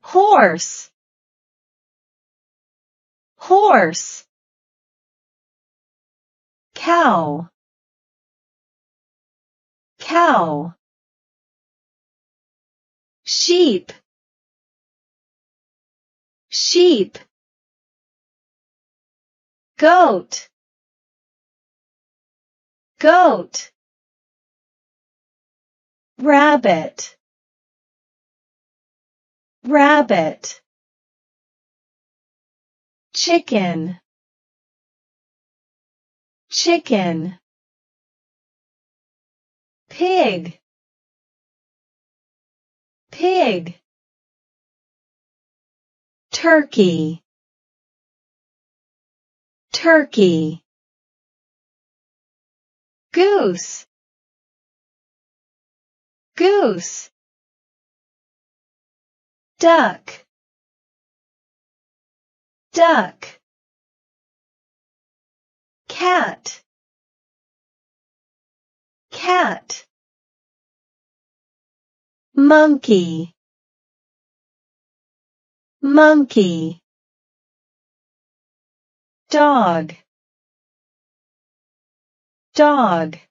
horse, horse, cow, cow, sheep, sheep, goat, goat, rabbit, rabbit, chicken, chicken, pig, pig, turkey, turkey, goose, goose, duck, duck, cat, cat, monkey, monkey, dog, dog.